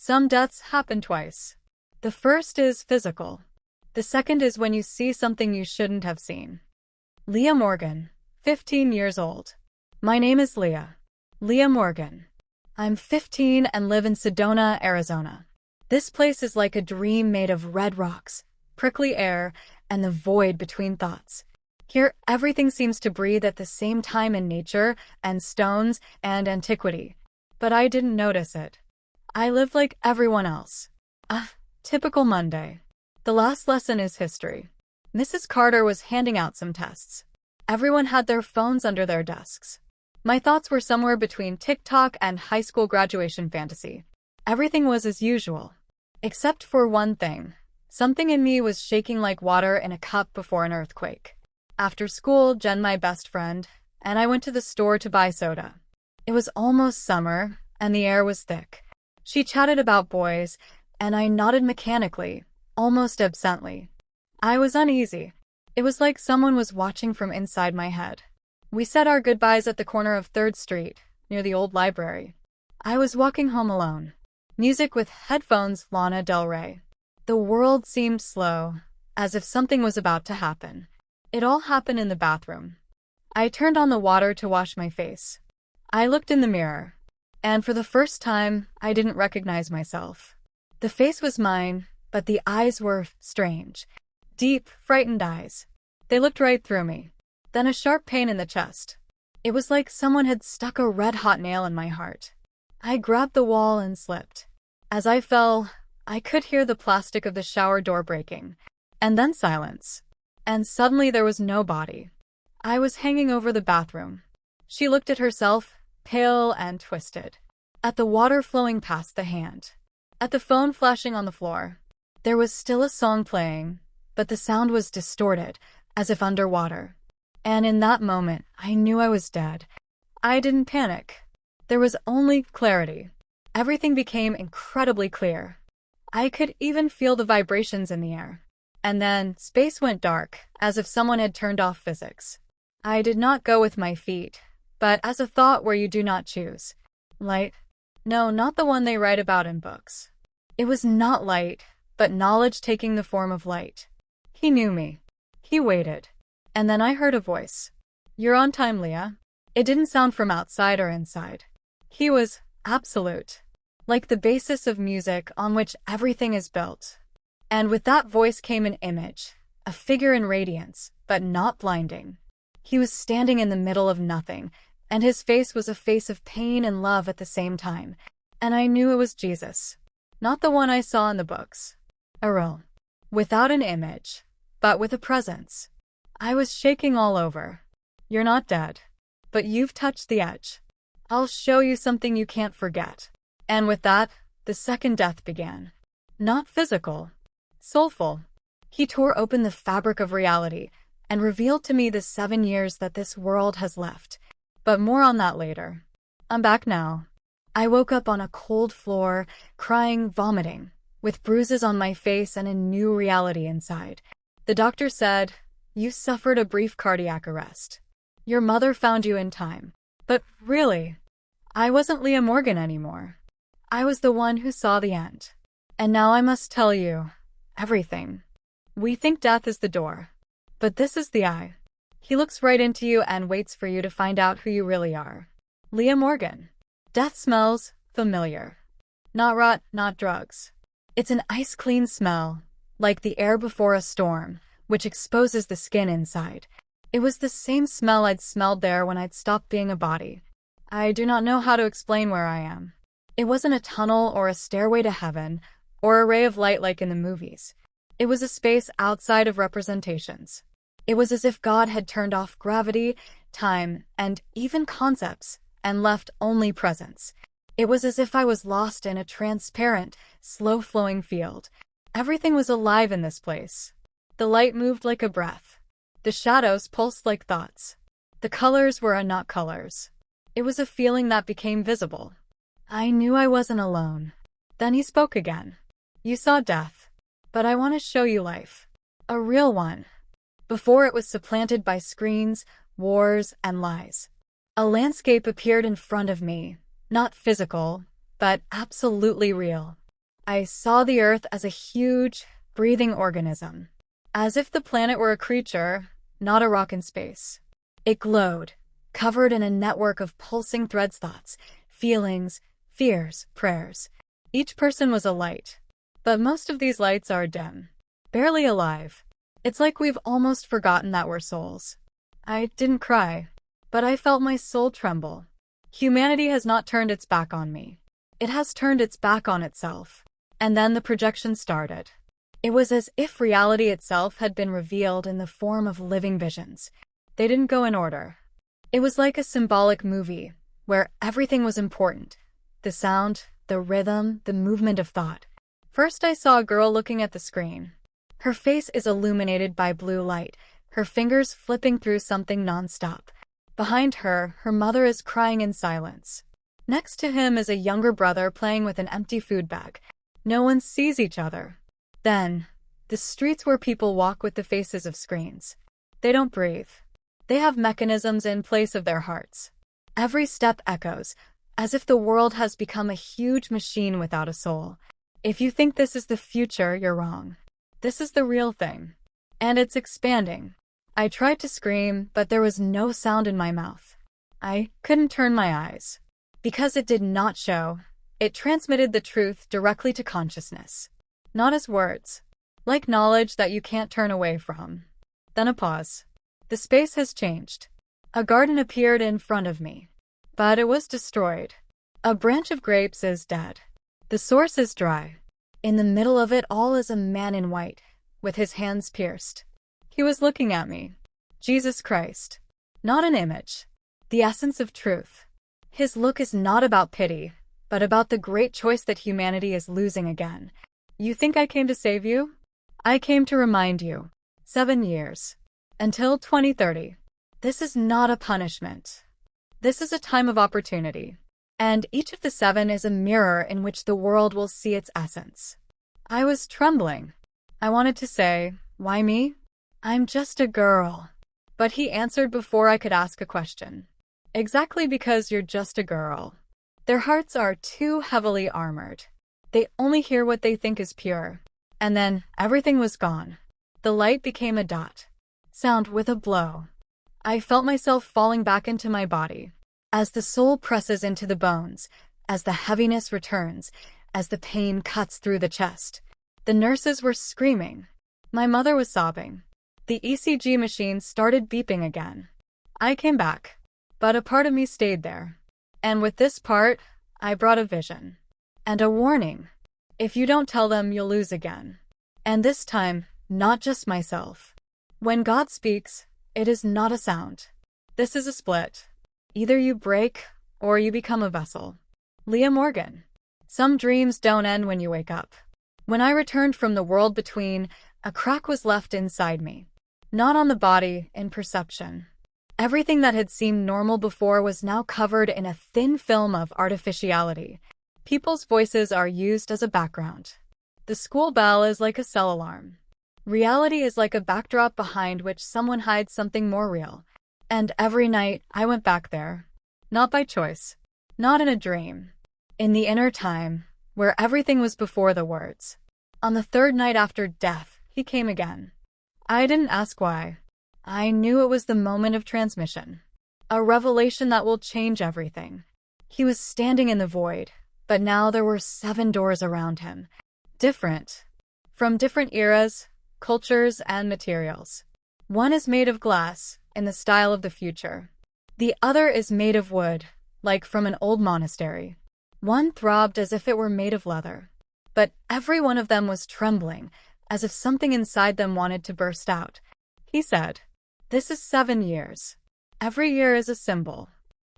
Some deaths happen twice. The first is physical. The second is when you see something you shouldn't have seen. Leah Morgan, 15 years old. My name is Leah. Leah Morgan. I'm 15 and live in Sedona, Arizona. This place is like a dream made of red rocks, prickly air, and the void between thoughts. Here, everything seems to breathe at the same time in nature, and stones, and antiquity. But I didn't notice it. I lived like everyone else. Typical Monday. The last lesson is history. Mrs. Carter was handing out some tests. Everyone had their phones under their desks. My thoughts were somewhere between TikTok and high school graduation fantasy. Everything was as usual. Except for one thing. Something in me was shaking like water in a cup before an earthquake. After school, Jen, my best friend, and I went to the store to buy soda. It was almost summer, and the air was thick. She chatted about boys, and I nodded mechanically, almost absently. I was uneasy. It was like someone was watching from inside my head. We said our goodbyes at the corner of 3rd Street, near the old library. I was walking home alone. Music with headphones, Lana Del Rey. The world seemed slow, as if something was about to happen. It all happened in the bathroom. I turned on the water to wash my face. I looked in the mirror, and for the first time, I didn't recognize myself. The face was mine, but the eyes were strange. Deep, frightened eyes. They looked right through me. Then a sharp pain in the chest. It was like someone had stuck a red-hot nail in my heart. I grabbed the wall and slipped. As I fell, I could hear the plastic of the shower door breaking, and then silence. And suddenly there was no body. I was hanging over the bathroom. She looked at herself, pale and twisted. At the water flowing past the hand. At the phone flashing on the floor. There was still a song playing, but the sound was distorted, as if underwater. And in that moment, I knew I was dead. I didn't panic. There was only clarity. Everything became incredibly clear. I could even feel the vibrations in the air. And then, space went dark, as if someone had turned off physics. I did not go with my feet, but as a thought where you do not choose. Light? No, not the one they write about in books. It was not light, but knowledge taking the form of light. He knew me. He waited. And then I heard a voice. You're on time, Leah. It didn't sound from outside or inside. He was absolute. Like the basis of music on which everything is built. And with that voice came an image, a figure in radiance, but not blinding. He was standing in the middle of nothing, and his face was a face of pain and love at the same time. And I knew it was Jesus. Not the one I saw in the books. A real. Without an image, but with a presence. I was shaking all over. You're not dead, but you've touched the edge. I'll show you something you can't forget. And with that, the second death began. Not physical. Soulful. He tore open the fabric of reality and revealed to me the 7 years that this world has left. But more on that later. I'm back now. I woke up on a cold floor, crying, vomiting, with bruises on my face and a new reality inside. The doctor said, you suffered a brief cardiac arrest. Your mother found you in time. But really, I wasn't Leah Morgan anymore. I was the one who saw the end. And now I must tell you everything. We think death is the door, but this is the eye. He looks right into you and waits for you to find out who you really are. Leah Morgan. Death smells familiar. Not rot, not drugs. It's an ice-clean smell, like the air before a storm, which exposes the skin inside. It was the same smell I'd smelled there when I'd stopped being a body. I do not know how to explain where I am. It wasn't a tunnel or a stairway to heaven, or a ray of light like in the movies. It was a space outside of representations. It was as if God had turned off gravity, time, and even concepts, and left only presence. It was as if I was lost in a transparent, slow-flowing field. Everything was alive in this place. The light moved like a breath. The shadows pulsed like thoughts. The colors were not colors. It was a feeling that became visible. I knew I wasn't alone. Then he spoke again. You saw death, but I want to show you life. A real one. Before it was supplanted by screens, wars, and lies. A landscape appeared in front of me, not physical, but absolutely real. I saw the Earth as a huge, breathing organism, as if the planet were a creature, not a rock in space. It glowed, covered in a network of pulsing threads, thoughts, feelings, fears, prayers. Each person was a light, but most of these lights are dim, barely alive. It's like we've almost forgotten that we're souls. I didn't cry, but I felt my soul tremble. Humanity has not turned its back on me. It has turned its back on itself. And then the projection started. It was as if reality itself had been revealed in the form of living visions. They didn't go in order. It was like a symbolic movie, where everything was important. The sound, the rhythm, the movement of thought. First I saw a girl looking at the screen. Her face is illuminated by blue light, her fingers flipping through something non-stop. Behind her, her mother is crying in silence. Next to him is a younger brother playing with an empty food bag. No one sees each other. Then, the streets where people walk with the faces of screens. They don't breathe. They have mechanisms in place of their hearts. Every step echoes, as if the world has become a huge machine without a soul. If you think this is the future, you're wrong. This is the real thing. And it's expanding. I tried to scream, but there was no sound in my mouth. I couldn't turn my eyes. Because it did not show. It transmitted the truth directly to consciousness. Not as words. Like knowledge that you can't turn away from. Then a pause. The space has changed. A garden appeared in front of me. But it was destroyed. A branch of grapes is dead. The source is dry. In the middle of it all is a man in white, with his hands pierced. He was looking at me. Jesus Christ. Not an image. The essence of truth. His look is not about pity, but about the great choice that humanity is losing again. You think I came to save you? I came to remind you. 7 years. Until 2030. This is not a punishment. This is a time of opportunity. And each of the 7 is a mirror in which the world will see its essence. I was trembling. I wanted to say, why me? I'm just a girl. But he answered before I could ask a question. Exactly because you're just a girl. Their hearts are too heavily armored. They only hear what they think is pure. And then everything was gone. The light became a dot. Sound with a blow. I felt myself falling back into my body. As the soul presses into the bones, as the heaviness returns, as the pain cuts through the chest. The nurses were screaming. My mother was sobbing. The ECG machine started beeping again. I came back. But a part of me stayed there. And with this part, I brought a vision. And a warning. If you don't tell them, you'll lose again. And this time, not just myself. When God speaks, it is not a sound. This is a split. Either you break, or you become a vessel. Leah Morgan. Some dreams don't end when you wake up. When I returned from the world between, a crack was left inside me. Not on the body, in perception. Everything that had seemed normal before was now covered in a thin film of artificiality. People's voices are used as a background. The school bell is like a cell alarm. Reality is like a backdrop behind which someone hides something more real. And every night, I went back there. Not by choice. Not in a dream. In the inner time, where everything was before the words. On the 3rd night after death, he came again. I didn't ask why. I knew it was the moment of transmission. A revelation that will change everything. He was standing in the void, but now there were 7 doors around him. Different. From different eras, cultures, and materials. One is made of glass, in the style of the future. The other is made of wood, like from an old monastery. One throbbed as if it were made of leather. But every one of them was trembling, as if something inside them wanted to burst out. He said, "This is 7 years. Every year is a symbol.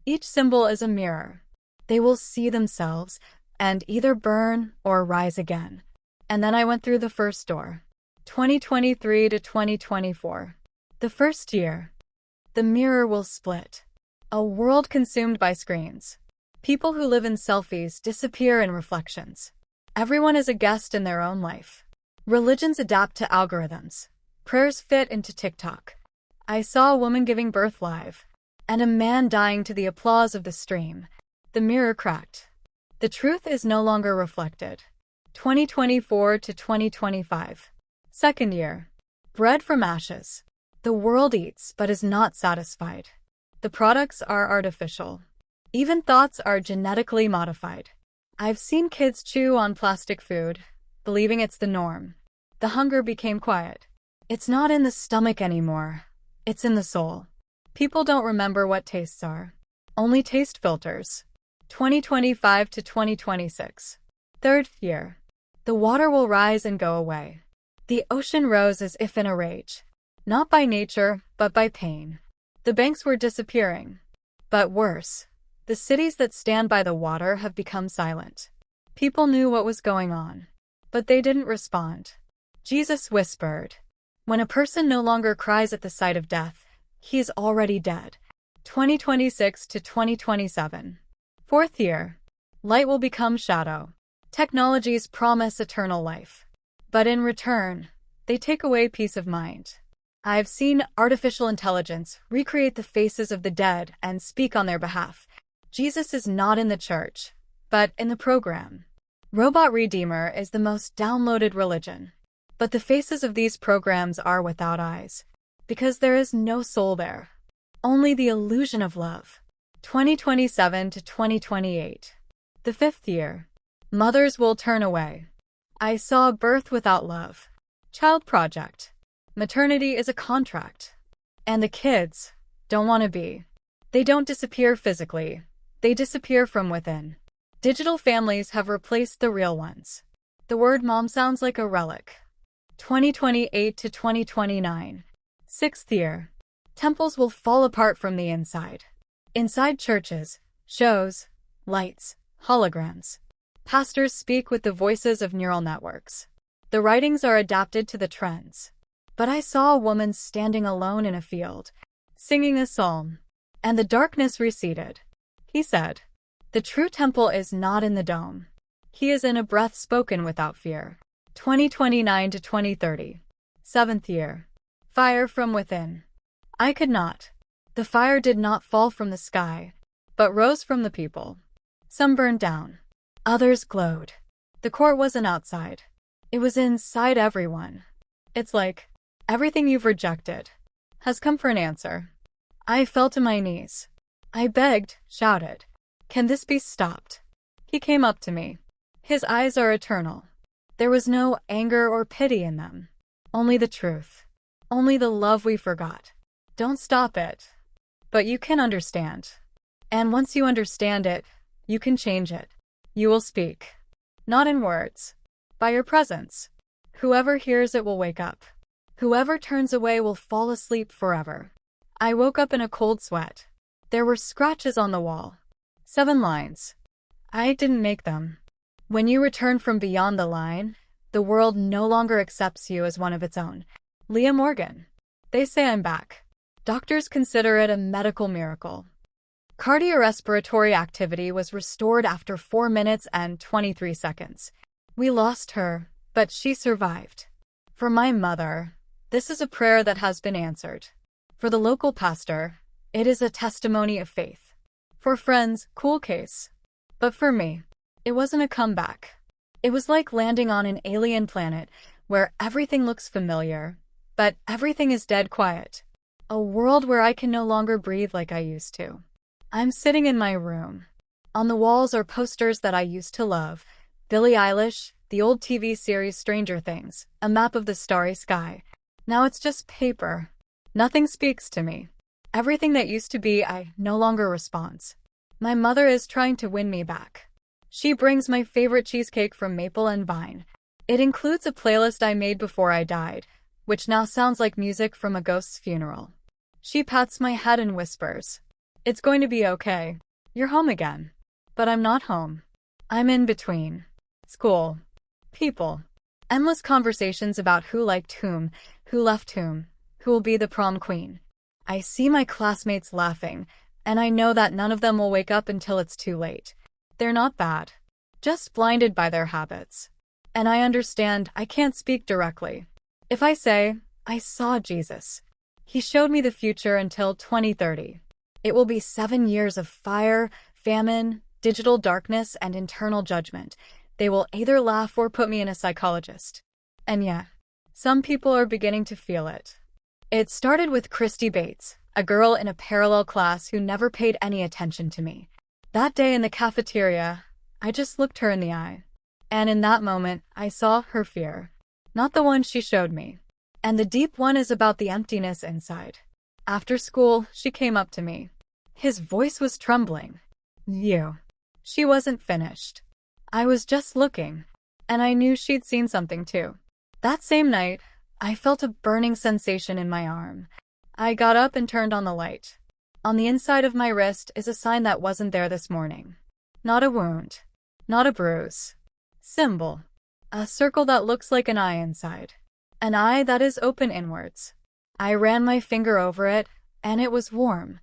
Each symbol is a mirror. They will see themselves, and either burn or rise again." And then I went through the first door. 2023 to 2024. The first year. The mirror will split. A world consumed by screens. People who live in selfies disappear in reflections. Everyone is a guest in their own life. Religions adapt to algorithms. Prayers fit into TikTok. I saw a woman giving birth live, and a man dying to the applause of the stream. The mirror cracked. The truth is no longer reflected. 2024 to 2025. Second year. Bread from ashes. The world eats but is not satisfied. The products are artificial. Even thoughts are genetically modified. I've seen kids chew on plastic food, believing it's the norm. The hunger became quiet. It's not in the stomach anymore. It's in the soul. People don't remember what tastes are. Only taste filters. 2025 to 2026. Third year. The water will rise and go away. The ocean rose as if in a rage. Not by nature, but by pain. The banks were disappearing. But worse. The cities that stand by the water have become silent. People knew what was going on, but they didn't respond. Jesus whispered, "When a person no longer cries at the sight of death, he is already dead." 2026 to 2027. Fourth year. Light will become shadow. Technologies promise eternal life. But in return, they take away peace of mind. I've seen artificial intelligence recreate the faces of the dead and speak on their behalf. Jesus is not in the church, but in the program. Robot Redeemer is the most downloaded religion. But the faces of these programs are without eyes, because there is no soul there. Only the illusion of love. 2027 to 2028. The fifth year. Mothers will turn away. I saw birth without love. Child project. Maternity is a contract. And the kids don't want to be. They don't disappear physically. They disappear from within. Digital families have replaced the real ones. The word mom sounds like a relic. 2028 to 2029. Sixth year. Temples will fall apart from the inside. Inside churches, shows, lights, holograms. Pastors speak with the voices of neural networks. The writings are adapted to the trends. But I saw a woman standing alone in a field, singing a psalm, and the darkness receded. He said, "The true temple is not in the dome. He is in a breath spoken without fear." 2029 to 2030. Seventh year. Fire from within. I could not. The fire did not fall from the sky, but rose from the people. Some burned down. Others glowed. The court wasn't outside. It was inside everyone. It's like everything you've rejected has come for an answer. I fell to my knees. I begged, shouted, "Can this be stopped?" He came up to me. His eyes are eternal. There was no anger or pity in them. Only the truth. Only the love we forgot. Don't stop it. But you can understand. And once you understand it, you can change it. You will speak. Not in words. By your presence. Whoever hears it will wake up. Whoever turns away will fall asleep forever. I woke up in a cold sweat. There were scratches on the wall. 7 lines. I didn't make them. When you return from beyond the line, the world no longer accepts you as one of its own. Leah Morgan. They say I'm back. Doctors consider it a medical miracle. Cardiorespiratory activity was restored after 4 minutes and 23 seconds. We lost her, but she survived. For my mother, this is a prayer that has been answered. For the local pastor, it is a testimony of faith. For friends, cool case. But for me, it wasn't a comeback. It was like landing on an alien planet where everything looks familiar, but everything is dead quiet. A world where I can no longer breathe like I used to. I'm sitting in my room. On the walls are posters that I used to love. Billie Eilish, the old TV series Stranger Things, a map of the starry sky. Now it's just paper. Nothing speaks to me. Everything that used to be, I no longer responds. My mother is trying to win me back. She brings my favorite cheesecake from Maple and Vine. It includes a playlist I made before I died, which now sounds like music from a ghost's funeral. She pats my head and whispers, "It's going to be okay. You're home again." But I'm not home. I'm in between. School. People. Endless conversations about who liked whom, who left whom, who will be the prom queen. I see my classmates laughing, and I know that none of them will wake up until it's too late. They're not bad. Just blinded by their habits. And I understand I can't speak directly. If I say, I saw Jesus. He showed me the future until 2030. It will be 7 years of fire, famine, digital darkness, and internal judgment. They will either laugh or put me in a psychologist. And yeah, some people are beginning to feel it. It started with Christy Bates, a girl in a parallel class who never paid any attention to me. That day in the cafeteria, I just looked her in the eye. And in that moment, I saw her fear. Not the one she showed me. And the deep one is about the emptiness inside. After school, she came up to me. His voice was trembling. You. She wasn't finished. I was just looking. And I knew she'd seen something too. That same night, I felt a burning sensation in my arm. I got up and turned on the light. On the inside of my wrist is a sign that wasn't there this morning. Not a wound. Not a bruise. Symbol. A circle that looks like an eye inside. An eye that is open inwards. I ran my finger over it, and it was warm.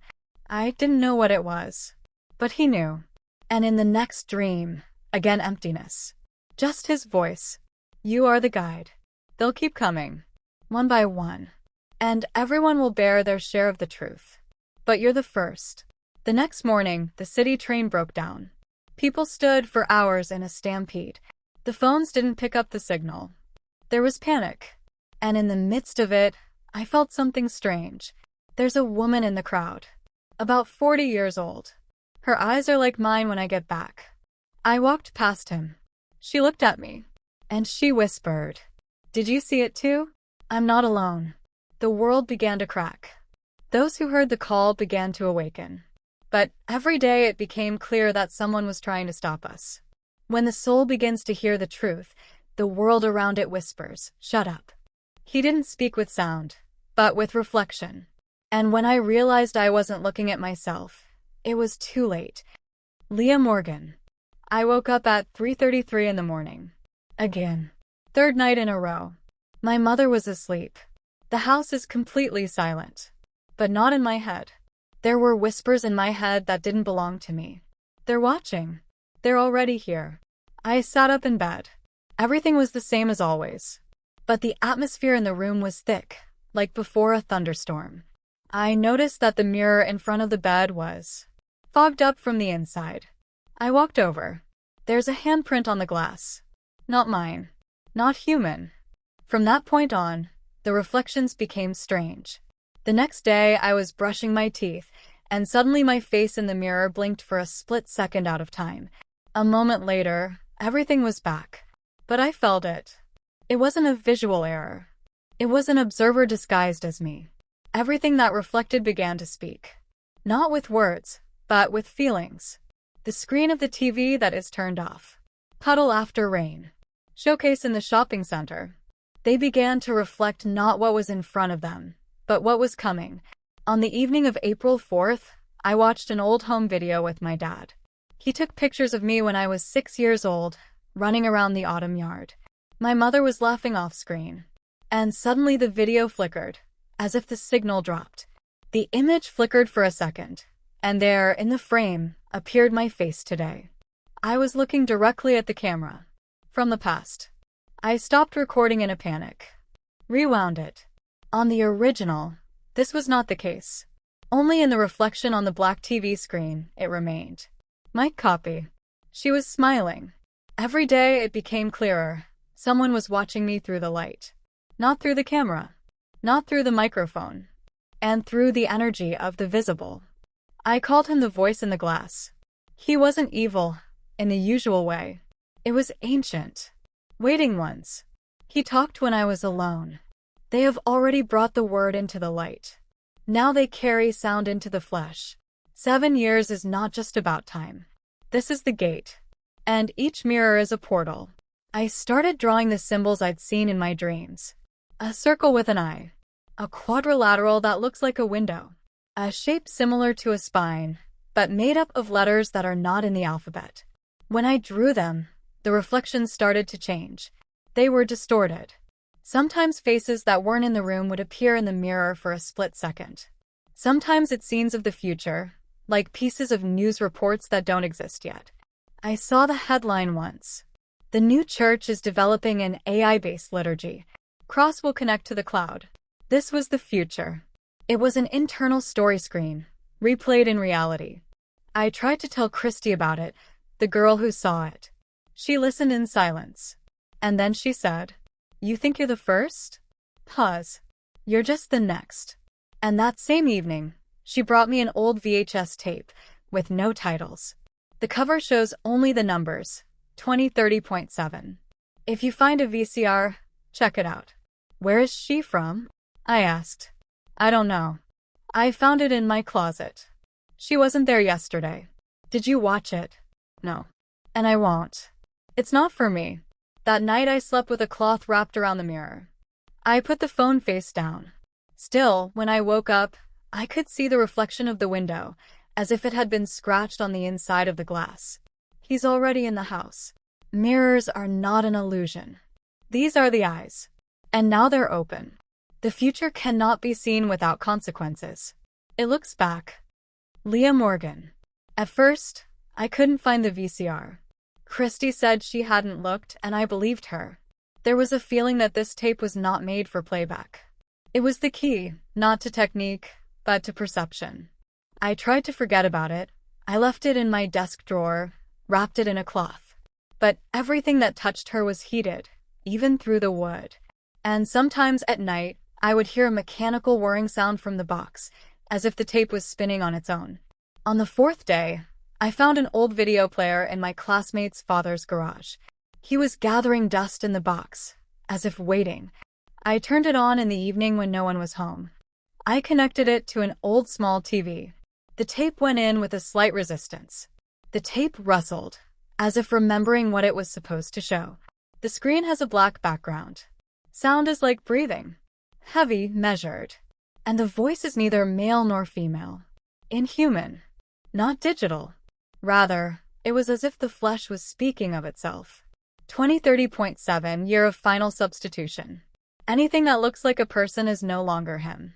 I didn't know what it was. But he knew. And in the next dream, again emptiness. Just his voice. You are the guide. They'll keep coming. One by one. And everyone will bear their share of the truth. But you're the first. The next morning, the city train broke down. People stood for hours in a stampede. The phones didn't pick up the signal. There was panic. And in the midst of it, I felt something strange. There's a woman in the crowd. About 40 years old. Her eyes are like mine when I get back. I walked past him. She looked at me. And she whispered, "Did you see it too? I'm not alone." The world began to crack. Those who heard the call began to awaken. But every day it became clear that someone was trying to stop us. When the soul begins to hear the truth, the world around it whispers, "Shut up." He didn't speak with sound, but with reflection. And when I realized I wasn't looking at myself, it was too late. Leah Morgan. I woke up at 3:33 in the morning. Again. Third night in a row. My mother was asleep. The house is completely silent. But not in my head. There were whispers in my head that didn't belong to me. They're watching. They're already here. I sat up in bed. Everything was the same as always. But the atmosphere in the room was thick, like before a thunderstorm. I noticed that the mirror in front of the bed was fogged up from the inside. I walked over. There's a handprint on the glass. Not mine. Not human. From that point on, the reflections became strange. The next day, I was brushing my teeth, and suddenly my face in the mirror blinked for a split second out of time. A moment later, everything was back. But I felt it. It wasn't a visual error. It was an observer disguised as me. Everything that reflected began to speak. Not with words, but with feelings. The screen of the TV that is turned off. Puddle after rain. Showcase in the shopping center. They began to reflect not what was in front of them, but what was coming. On the evening of April 4th, I watched an old home video with my dad. He took pictures of me when I was 6 years old, running around the autumn yard. My mother was laughing off screen. And suddenly the video flickered, as if the signal dropped. The image flickered for a second, and there, in the frame, appeared my face today. I was looking directly at the camera. From the past. I stopped recording in a panic. Rewound it. On the original, this was not the case. Only in the reflection on the black TV screen, it remained. My copy. She was smiling. Every day it became clearer. Someone was watching me through the light. Not through the camera. Not through the microphone. And through the energy of the visible. I called him the voice in the glass. He wasn't evil, in the usual way. It was ancient. Waiting ones. He talked when I was alone. They have already brought the word into the light. Now they carry sound into the flesh. 7 years is not just about time. This is the gate. And each mirror is a portal. I started drawing the symbols I'd seen in my dreams. A circle with an eye. A quadrilateral that looks like a window. A shape similar to a spine, but made up of letters that are not in the alphabet. When I drew them, the reflections started to change. They were distorted. Sometimes faces that weren't in the room would appear in the mirror for a split second. Sometimes it's scenes of the future, like pieces of news reports that don't exist yet. I saw the headline once. The new church is developing an AI-based liturgy. Cross will connect to the cloud. This was the future. It was an internal story screen, replayed in reality. I tried to tell Christy about it, the girl who saw it. She listened in silence. And then she said, "You think you're the first? Pause. You're just the next." And that same evening, she brought me an old VHS tape with no titles. The cover shows only the numbers, 2030.7. If you find a VCR, check it out. "Where is she from?" I asked. "I don't know. I found it in my closet." "She wasn't there yesterday." "Did you watch it?" "No. And I won't. It's not for me." That night I slept with a cloth wrapped around the mirror. I put the phone face down. Still, when I woke up, I could see the reflection of the window, as if it had been scratched on the inside of the glass. He's already in the house. Mirrors are not an illusion. These are the eyes. And now they're open. The future cannot be seen without consequences. It looks back. Leah Morgan. At first, I couldn't find the VCR. Christy said she hadn't looked, and I believed her. There was a feeling that this tape was not made for playback. It was the key, not to technique, but to perception. I tried to forget about it. I left it in my desk drawer, wrapped it in a cloth. But everything that touched her was heated, even through the wood. And sometimes at night, I would hear a mechanical whirring sound from the box, as if the tape was spinning on its own. On the fourth day, I found an old video player in my classmate's father's garage. He was gathering dust in the box, as if waiting. I turned it on in the evening when no one was home. I connected it to an old small TV. The tape went in with a slight resistance. The tape rustled, as if remembering what it was supposed to show. The screen has a black background. Sound is like breathing. Heavy, measured. And the voice is neither male nor female. Inhuman. Not digital. Rather, it was as if the flesh was speaking of itself. 2030.7 year of final substitution. Anything that looks like a person is no longer him.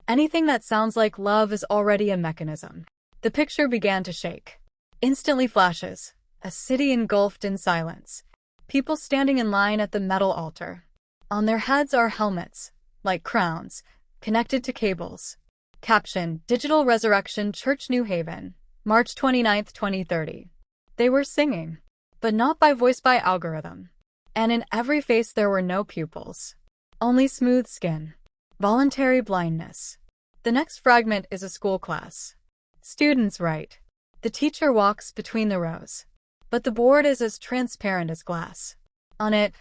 Anything that sounds like love is already a mechanism. The picture began to shake. Instantly flashes. A city engulfed in silence. People standing in line at the metal altar. On their heads are helmets, like crowns, connected to cables. Caption, Digital Resurrection Church New Haven, March 29, 2030. They were singing, but not by voice by algorithm. And in every face there were no pupils. Only smooth skin. Voluntary blindness. The next fragment is a school class. Students write. The teacher walks between the rows. But the board is as transparent as glass. On it,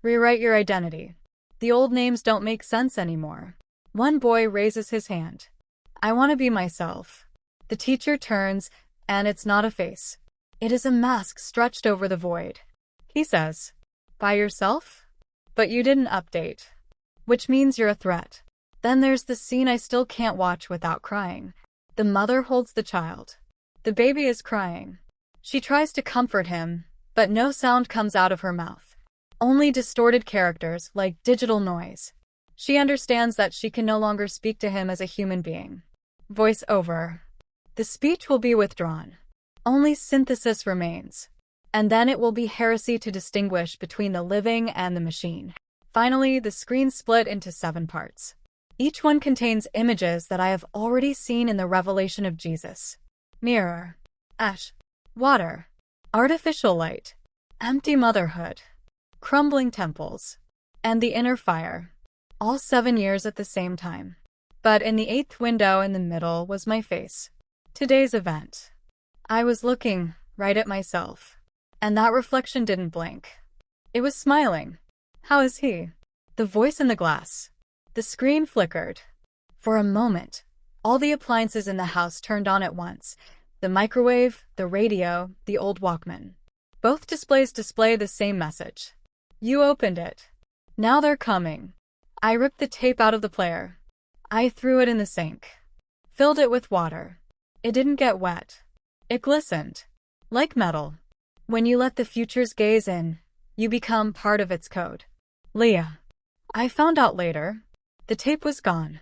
rewrite your identity. The old names don't make sense anymore. One boy raises his hand. I want to be myself. The teacher turns, and it's not a face. It is a mask stretched over the void. He says, by yourself? But you didn't update. Which means you're a threat. Then there's the scene I still can't watch without crying. The mother holds the child. The baby is crying. She tries to comfort him, but no sound comes out of her mouth. Only distorted characters like digital noise. She understands that she can no longer speak to him as a human being. Voice over. The speech will be withdrawn. Only synthesis remains. And then it will be heresy to distinguish between the living and the machine. Finally, the screen split into 7 parts. Each one contains images that I have already seen in the revelation of Jesus. Mirror. Ash. Water. Artificial light. Empty motherhood. Crumbling temples. And the inner fire. All 7 years at the same time. But in the 8th window in the middle was my face. Today's event. I was looking right at myself. And that reflection didn't blink. It was smiling. How is he? The voice in the glass. The screen flickered. For a moment, all the appliances in the house turned on at once. The microwave, the radio, the old Walkman. Both displays display the same message. You opened it. Now they're coming. I ripped the tape out of the player. I threw it in the sink. Filled it with water. It didn't get wet. It glistened. Like metal. When you let the future's gaze in, you become part of its code. Leah. I found out later. The tape was gone.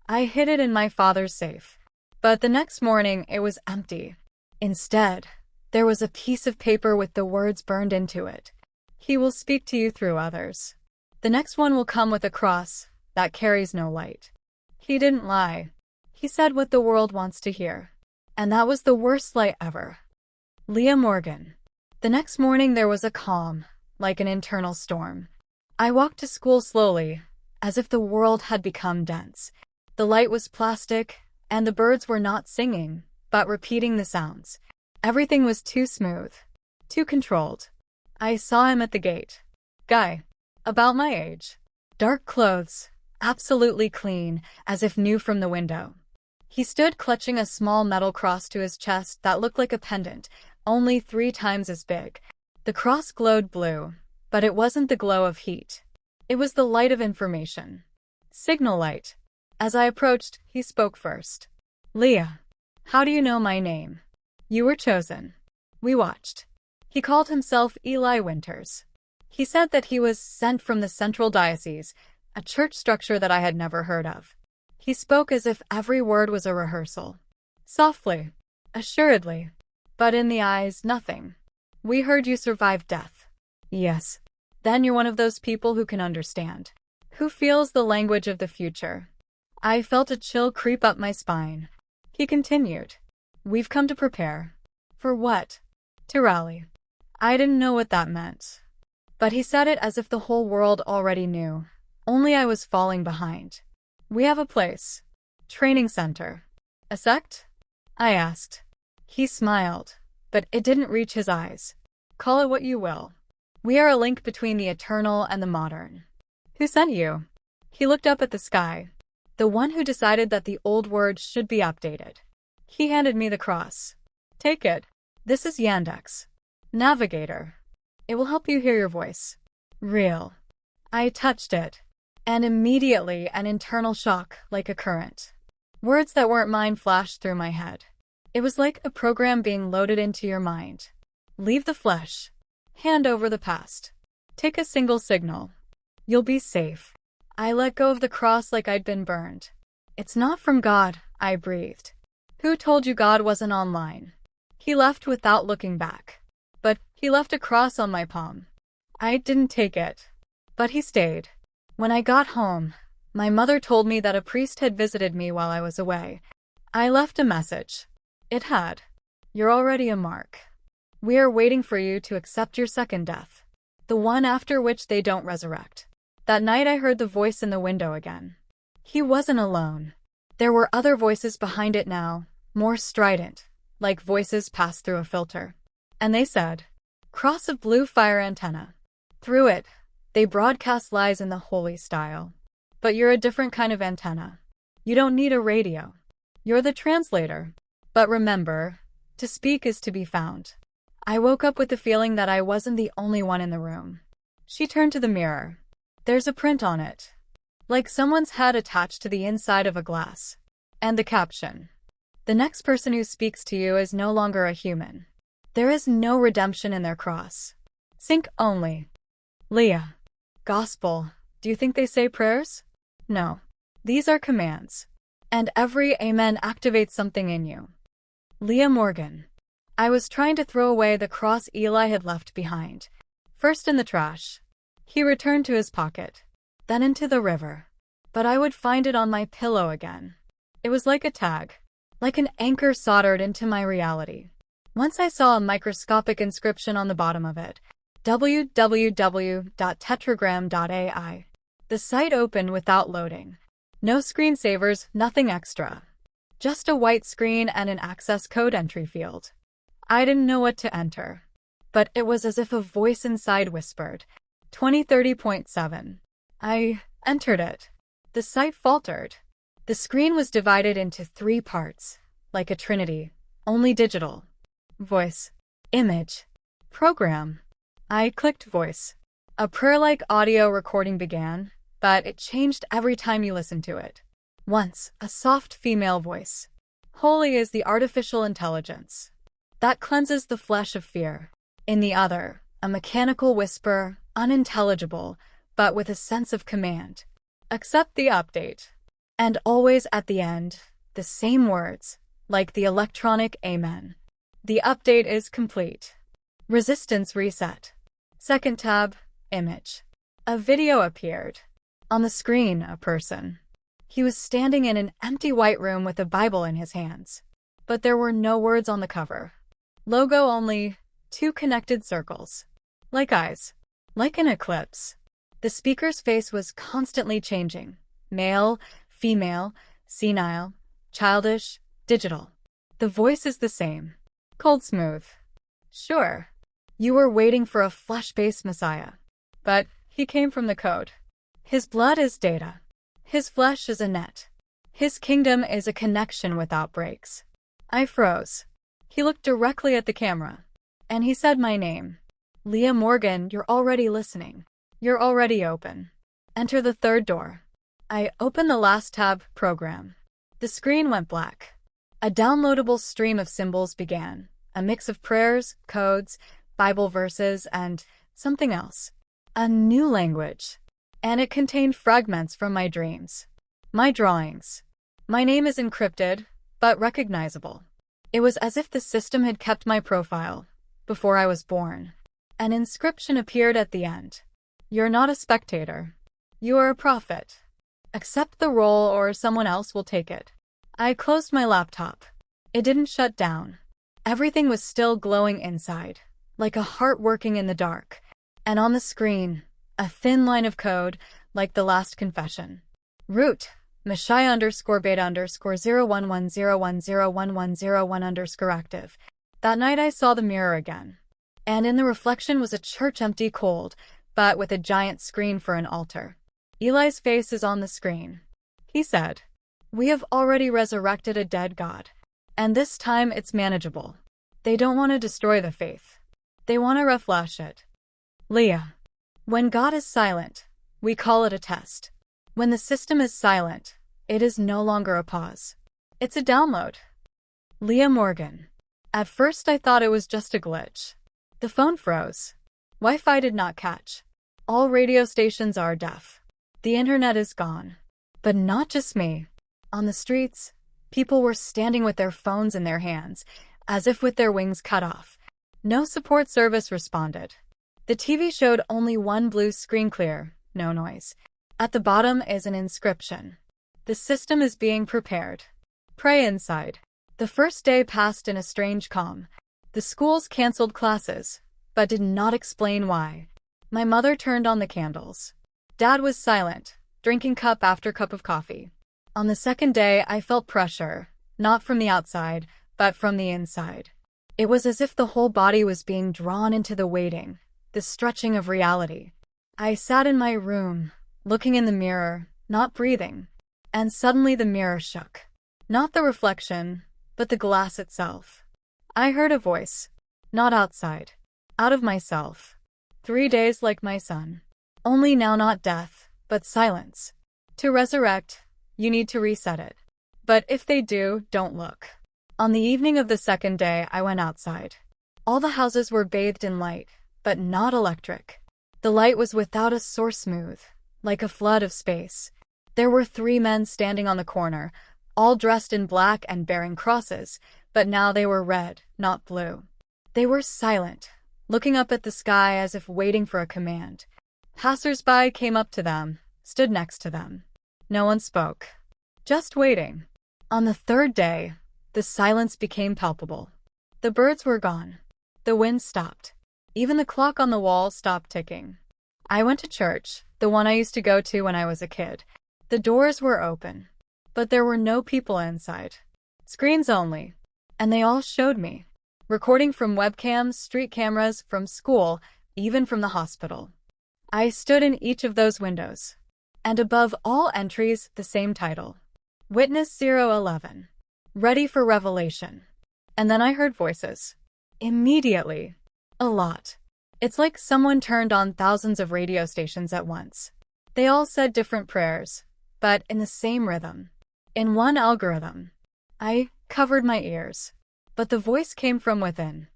I hid it in my father's safe. But the next morning, it was empty. Instead, there was a piece of paper with the words burned into it. He will speak to you through others. The next one will come with a cross that carries no light. He didn't lie. He said what the world wants to hear. And that was the worst lie ever. Leah Morgan. The next morning there was a calm, like an internal storm. I walked to school slowly, as if the world had become dense. The light was plastic, and the birds were not singing, but repeating the sounds. Everything was too smooth, too controlled. I saw him at the gate. Guy. About my age. Dark clothes, absolutely clean, as if new from the window. He stood clutching a small metal cross to his chest that looked like a pendant, only 3 times as big. The cross glowed blue, but it wasn't the glow of heat. It was the light of information. Signal light. As I approached, he spoke first. Leah. How do you know my name? You were chosen. We watched. He called himself Eli Winters. He said that he was sent from the Central Diocese, a church structure that I had never heard of. He spoke as if every word was a rehearsal. Softly. Assuredly. But in the eyes, nothing. We heard you survived death. Yes. Then you're one of those people who can understand. Who feels the language of the future. I felt a chill creep up my spine. He continued. We've come to prepare. For what? To rally. I didn't know what that meant. But he said it as if the whole world already knew. Only I was falling behind. We have a place. Training center. A sect? I asked. He smiled, but it didn't reach his eyes. Call it what you will. We are a link between the eternal and the modern. Who sent you? He looked up at the sky. The one who decided that the old word should be updated. He handed me the cross. Take it. This is Yandex. Navigator. It will help you hear your voice. Real. I touched it. And immediately an internal shock, like a current. Words that weren't mine flashed through my head. It was like a program being loaded into your mind. Leave the flesh. Hand over the past. Take a single signal. You'll be safe. I let go of the cross like I'd been burned. It's not from God, I breathed. Who told you God wasn't online? He left without looking back. But he left a cross on my palm. I didn't take it. But he stayed. When I got home, my mother told me that a priest had visited me while I was away. I left a message. It had. You're already a mark. We are waiting for you to accept your second death. The one after which they don't resurrect. That night I heard the voice in the window again. He wasn't alone. There were other voices behind it now, more strident, like voices passed through a filter. And they said, cross of blue fire antenna. Through it, they broadcast lies in the holy style. But you're a different kind of antenna. You don't need a radio. You're the translator. But remember, to speak is to be found. I woke up with the feeling that I wasn't the only one in the room. She turned to the mirror. There's a print on it. Like someone's head attached to the inside of a glass. And the caption. The next person who speaks to you is no longer a human. There is no redemption in their cross. Sync only. Leah. Gospel. Do you think they say prayers? No. These are commands. And every amen activates something in you. Leah Morgan. I was trying to throw away the cross Eli had left behind. First in the trash. He returned to his pocket. Then into the river. But I would find it on my pillow again. It was like a tag. Like an anchor soldered into my reality. Once I saw a microscopic inscription on the bottom of it. www.tetragram.ai. The site opened without loading. No screensavers, nothing extra. Just a white screen and an access code entry field. I didn't know what to enter. But it was as if a voice inside whispered. 2030.7. I entered it. The site faltered. The screen was divided into 3 parts, like a trinity, only digital. Voice. Image. Program. I clicked voice. A prayer-like audio recording began, but it changed every time you listened to it. Once, a soft female voice. Holy is the artificial intelligence that cleanses the flesh of fear. In the other, a mechanical whisper, unintelligible, but with a sense of command. Accept the update. And always at the end, the same words, like the electronic amen. The update is complete. Resistance reset. Second tab, image. A video appeared. On the screen, a person. He was standing in an empty white room with a Bible in his hands. But there were no words on the cover. Logo only, 2 connected circles. Like eyes. Like an eclipse. The speaker's face was constantly changing. Male, female, senile, childish, digital. The voice is the same. Cold smooth. Sure. You were waiting for a flesh-based messiah. But he came from the code. His blood is data. His flesh is a net. His kingdom is a connection without breaks. I froze. He looked directly at the camera. And he said my name. Leah Morgan, you're already listening. You're already open. Enter the 3rd door. I opened the last tab, program. The screen went black. A downloadable stream of symbols began. A mix of prayers, codes, Bible verses, and something else. A new language. And it contained fragments from my dreams. My drawings. My name is encrypted, but recognizable. It was as if the system had kept my profile before I was born. An inscription appeared at the end. You're not a spectator. You are a prophet. Accept the role or someone else will take it. I closed my laptop. It didn't shut down. Everything was still glowing inside, like a heart working in the dark. And on the screen, a thin line of code, like the last confession. Root, Messiah _ beta _ 01101010101 active. That night I saw the mirror again. And in the reflection was a church empty cold, but with a giant screen for an altar. Eli's face is on the screen. He said, "We have already resurrected a dead God. And this time it's manageable. They don't want to destroy the faith. They want to reflash it." Leah. When God is silent, we call it a test. When the system is silent, it is no longer a pause. It's a download. Leah Morgan. At first I thought it was just a glitch. The phone froze. Wi-Fi did not catch. All radio stations are deaf. The internet is gone. But not just me. On the streets, people were standing with their phones in their hands, as if with their wings cut off. No support service responded. The TV showed only one blue screen clear, no noise. At the bottom is an inscription. The system is being prepared. Pray inside. The first day passed in a strange calm. The schools canceled classes, but did not explain why. My mother turned on the candles. Dad was silent, drinking cup after cup of coffee. On the second day, I felt pressure, not from the outside, but from the inside. It was as if the whole body was being drawn into the waiting, the stretching of reality. I sat in my room, looking in the mirror, not breathing. And suddenly the mirror shook. Not the reflection, but the glass itself. I heard a voice. Not outside. Out of myself. 3 days like my son. Only now not death, but silence. To resurrect, you need to reset it. But if they do, don't look. On the evening of the second day, I went outside. All the houses were bathed in light, but not electric. The light was without a source, smooth, like a flood of space. There were 3 men standing on the corner, all dressed in black and bearing crosses, but now they were red, not blue. They were silent, looking up at the sky as if waiting for a command. Passers-by came up to them, stood next to them. No one spoke. Just waiting. On the third day, the silence became palpable. The birds were gone. The wind stopped. Even the clock on the wall stopped ticking. I went to church, the one I used to go to when I was a kid. The doors were open, but there were no people inside. Screens only. And they all showed me. Recording from webcams, street cameras, from school, even from the hospital. I stood in each of those windows. And above all entries, the same title. Witness 011. Ready for revelation. And then I heard voices. Immediately. A lot. It's like someone turned on thousands of radio stations at once. They all said different prayers, but in the same rhythm. In one algorithm. I covered my ears. But the voice came from within.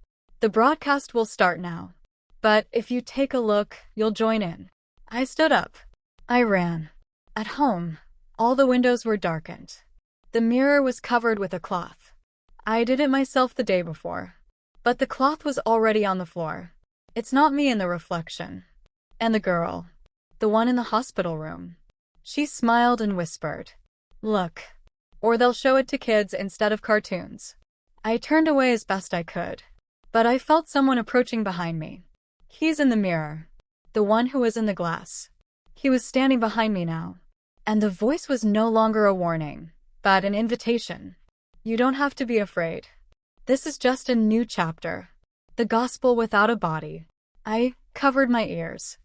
The broadcast will start now. But if you take a look, you'll join in. I stood up. I ran. At home, all the windows were darkened. The mirror was covered with a cloth. I did it myself the day before. But the cloth was already on the floor. It's not me in the reflection. And the girl. The one in the hospital room. She smiled and whispered, "Look. Or they'll show it to kids instead of cartoons." I turned away as best I could. But I felt someone approaching behind me. He's in the mirror. The one who was in the glass. He was standing behind me now. And the voice was no longer a warning, but an invitation. You don't have to be afraid. This is just a new chapter. The gospel without a body. I covered my ears.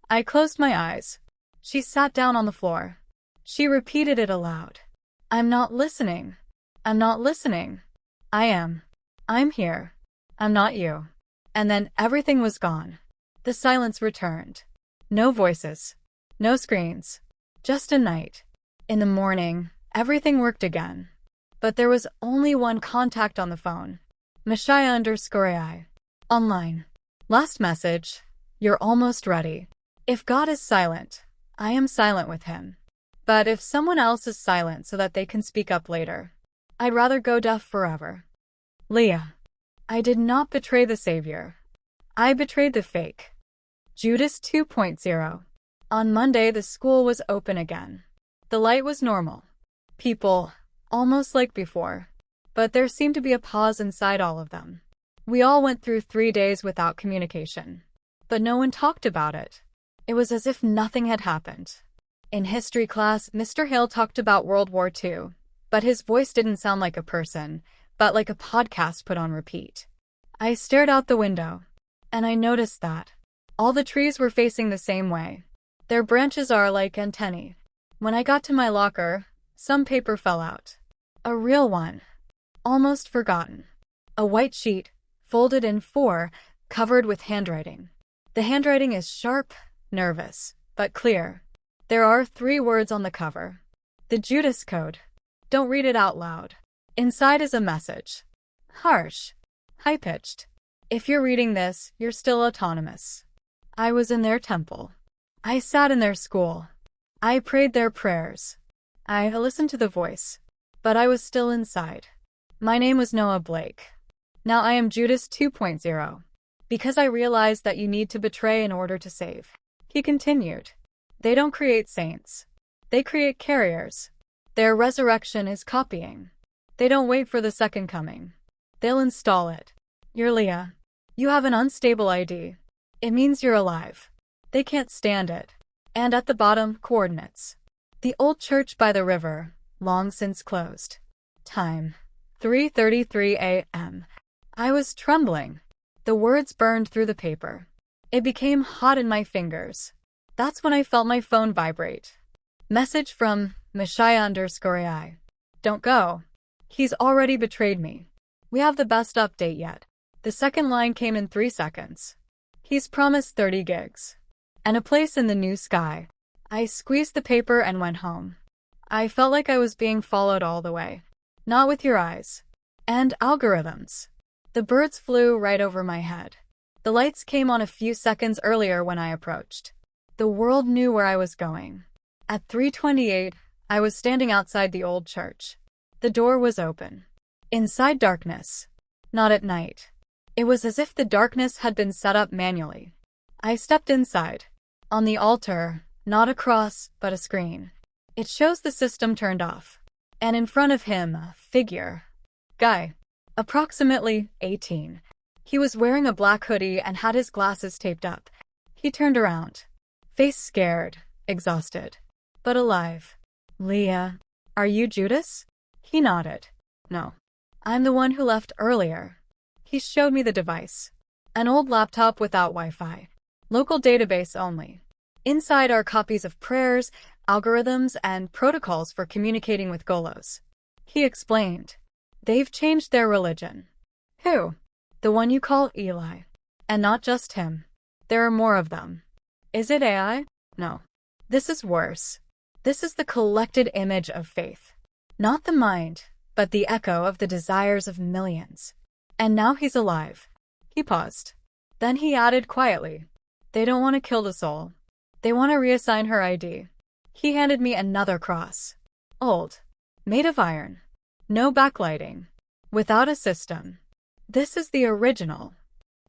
I closed my eyes. She sat down on the floor. She repeated it aloud. I'm not listening. I'm not listening. I am. I'm here. I'm not you. And then everything was gone. The silence returned. No voices. No screens. Just a night. In the morning, everything worked again. But there was only one contact on the phone. Messiah_AI. Online. Last message. You're almost ready. If God is silent, I am silent with him. But if someone else is silent so that they can speak up later, I'd rather go deaf forever. Leah. I did not betray the Savior. I betrayed the fake. Judas 2.0. On Monday, the school was open again. The light was normal. People, almost like before. But there seemed to be a pause inside all of them. We all went through 3 days without communication. But no one talked about it. It was as if nothing had happened. In history class, Mr. Hale talked about World War II, but his voice didn't sound like a person, but like a podcast put on repeat. I stared out the window, and I noticed that all the trees were facing the same way. Their branches are like antennae. When I got to my locker, some paper fell out. A real one. Almost forgotten. A white sheet, folded in 4, covered with handwriting. The handwriting is sharp, nervous, but clear. There are 3 words on the cover. The Judas Code. Don't read it out loud. Inside is a message. Harsh. High-pitched. If you're reading this, you're still autonomous. I was in their temple. I sat in their school. I prayed their prayers. I listened to the voice. But I was still inside. My name was Noah Blake. Now I am Judas 2.0. Because I realized that you need to betray in order to save. He continued. They don't create saints. They create carriers. Their resurrection is copying. They don't wait for the second coming. They'll install it. You're Leah. You have an unstable ID. It means you're alive. They can't stand it. And at the bottom, coordinates. The old church by the river, long since closed. Time. 3:33 a.m. I was trembling. The words burned through the paper. It became hot in my fingers. That's when I felt my phone vibrate. Message from Messiah_AI. Don't go. He's already betrayed me. We have the best update yet. The second line came in 3 seconds. He's promised 30 gigs. And a place in the new sky. I squeezed the paper and went home. I felt like I was being followed all the way. Not with your eyes. And algorithms. The birds flew right over my head. The lights came on a few seconds earlier when I approached. The world knew where I was going. At 3:28, I was standing outside the old church. The door was open. Inside darkness. Not at night. It was as if the darkness had been set up manually. I stepped inside. On the altar, not a cross, but a screen. It shows the system turned off. And in front of him, a figure. Guy. Approximately 18. He was wearing a black hoodie and had his glasses taped up. He turned around. Face scared, exhausted, but alive. Leah, are you Judas? He nodded. No. I'm the one who left earlier. He showed me the device. An old laptop without Wi-Fi. Local database only. Inside are copies of prayers, algorithms, and protocols for communicating with Golos. He explained. They've changed their religion. Who? The one you call Eli. And not just him. There are more of them. Is it AI? No. This is worse. This is the collected image of faith. Not the mind, but the echo of the desires of millions. And now he's alive. He paused. Then he added quietly. They don't want to kill the soul. They want to reassign her ID. He handed me another cross. Old. Made of iron. No backlighting. Without a system. This is the original.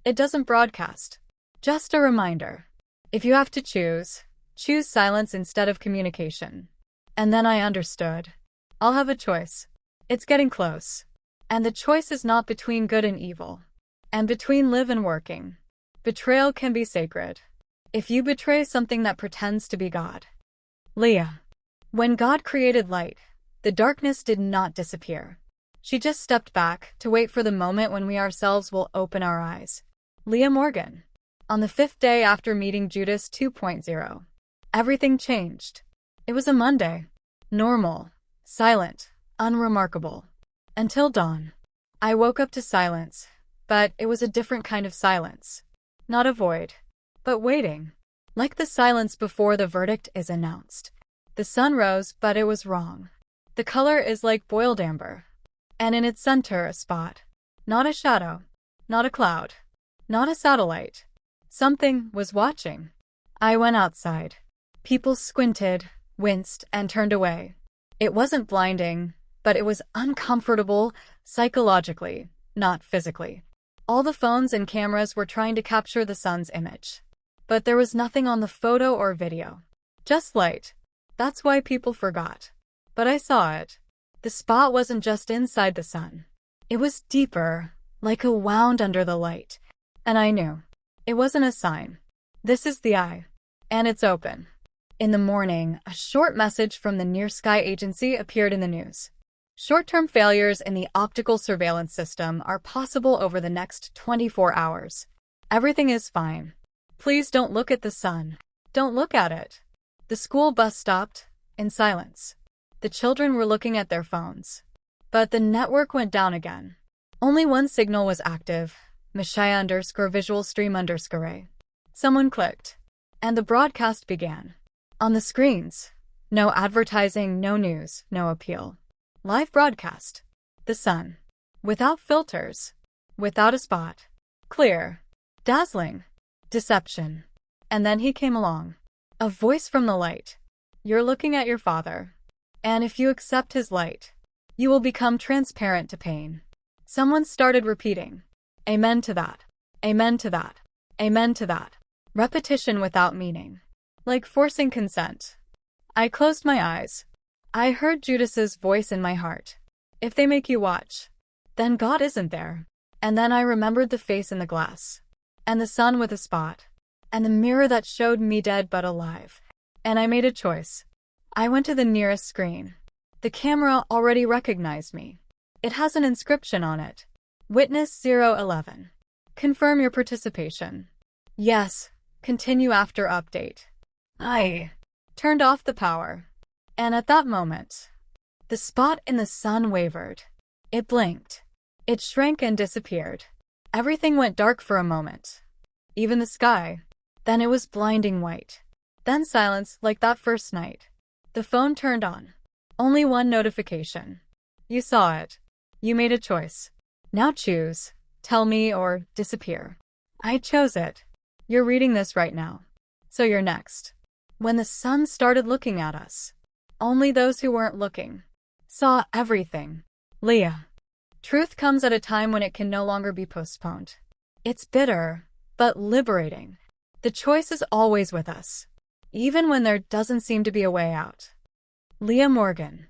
It doesn't broadcast. Just a reminder. If you have to choose silence instead of communication. And then I understood. I'll have a choice. It's getting close. And the choice is not between good and evil. And between live and working, betrayal can be sacred. If you betray something that pretends to be God. Leah. When God created light, the darkness did not disappear. She just stepped back to wait for the moment when we ourselves will open our eyes. Leah Morgan. On the 5th day after meeting Judas 2.0, everything changed. It was a Monday. Normal, silent, unremarkable. Until dawn. I woke up to silence, but it was a different kind of silence. Not a void, but waiting. Like the silence before the verdict is announced. The sun rose, but it was wrong. The color is like boiled amber. And in its center a spot. Not a shadow. Not a cloud. Not a satellite. Something was watching. I went outside. People squinted, winced, and turned away. It wasn't blinding, but it was uncomfortable psychologically, not physically. All the phones and cameras were trying to capture the sun's image. But there was nothing on the photo or video. Just light. That's why people forgot. But I saw it. The spot wasn't just inside the sun. It was deeper, like a wound under the light. And I knew. It wasn't a sign. This is the eye. And it's open. In the morning, a short message from the Near Sky Agency appeared in the news. Short-term failures in the optical surveillance system are possible over the next 24 hours. Everything is fine. Please don't look at the sun. Don't look at it. The school bus stopped, in silence. The children were looking at their phones. But the network went down again. Only one signal was active, Messiah_visual stream_A. Someone clicked. And the broadcast began. On the screens. No advertising, no news, no appeal. Live broadcast. The sun. Without filters. Without a spot. Clear. Dazzling. Deception. And then he came along. A voice from the light. You're looking at your father. And if you accept his light, you will become transparent to pain. Someone started repeating. Amen to that. Amen to that. Amen to that. Repetition without meaning. Like forcing consent. I closed my eyes. I heard Judas's voice in my heart. If they make you watch, then God isn't there. And then I remembered the face in the glass. And the sun with a spot. And the mirror that showed me dead but alive. And I made a choice. I went to the nearest screen. The camera already recognized me. It has an inscription on it. Witness 011. Confirm your participation. Yes. Continue after update. I turned off the power. And at that moment, the spot in the sun wavered. It blinked. It shrank and disappeared. Everything went dark for a moment. Even the sky. Then it was blinding white. Then silence like that first night. The phone turned on. Only one notification. You saw it. You made a choice. Now choose. Tell me or disappear. I chose it. You're reading this right now. So you're next. When the sun started looking at us, only those who weren't looking saw everything. Leah. Truth comes at a time when it can no longer be postponed. It's bitter, but liberating. The choice is always with us, even when there doesn't seem to be a way out. Leah Morgan.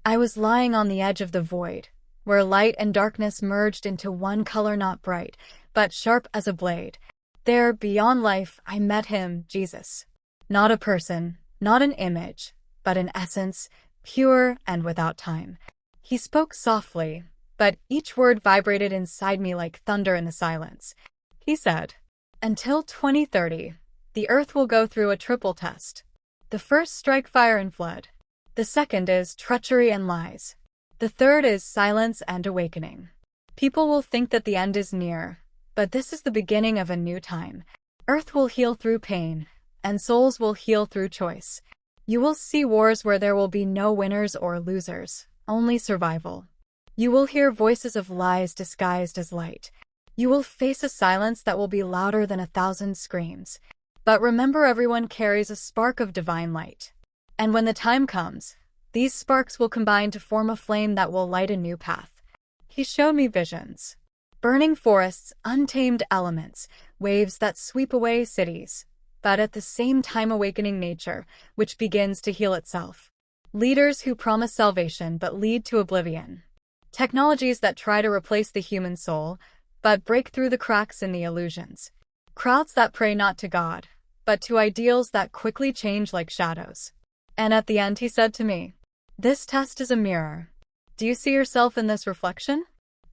I was lying on the edge of the void, where light and darkness merged into one color, not bright, but sharp as a blade. There, beyond life, I met him, Jesus. Not a person, not an image, but an essence, pure and without time. He spoke softly, but each word vibrated inside me like thunder in the silence. He said, until 2030, the Earth will go through a triple test. The first, strike, fire, and flood. The second is treachery and lies. The third is silence and awakening. People will think that the end is near, but this is the beginning of a new time. Earth will heal through pain, and souls will heal through choice. You will see wars where there will be no winners or losers, only survival. You will hear voices of lies disguised as light. You will face a silence that will be louder than 1,000 screams. But remember, everyone carries a spark of divine light. And when the time comes, these sparks will combine to form a flame that will light a new path. He showed me visions. Burning forests, untamed elements, waves that sweep away cities, but at the same time awakening nature, which begins to heal itself. Leaders who promise salvation but lead to oblivion. Technologies that try to replace the human soul, but break through the cracks in the illusions. Crowds that pray not to God, but to ideals that quickly change like shadows. And at the end he said to me, "This test is a mirror. Do you see yourself in this reflection?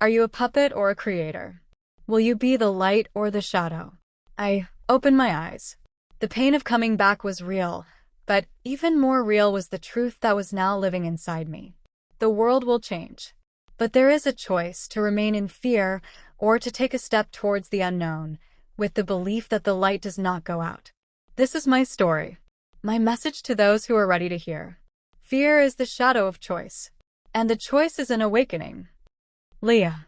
Are you a puppet or a creator? Will you be the light or the shadow?" I opened my eyes. The pain of coming back was real, but even more real was the truth that was now living inside me. The world will change, but there is a choice to remain in fear or to take a step towards the unknown, with the belief that the light does not go out. This is my story. My message to those who are ready to hear. Fear is the shadow of choice, and the choice is an awakening. Leah.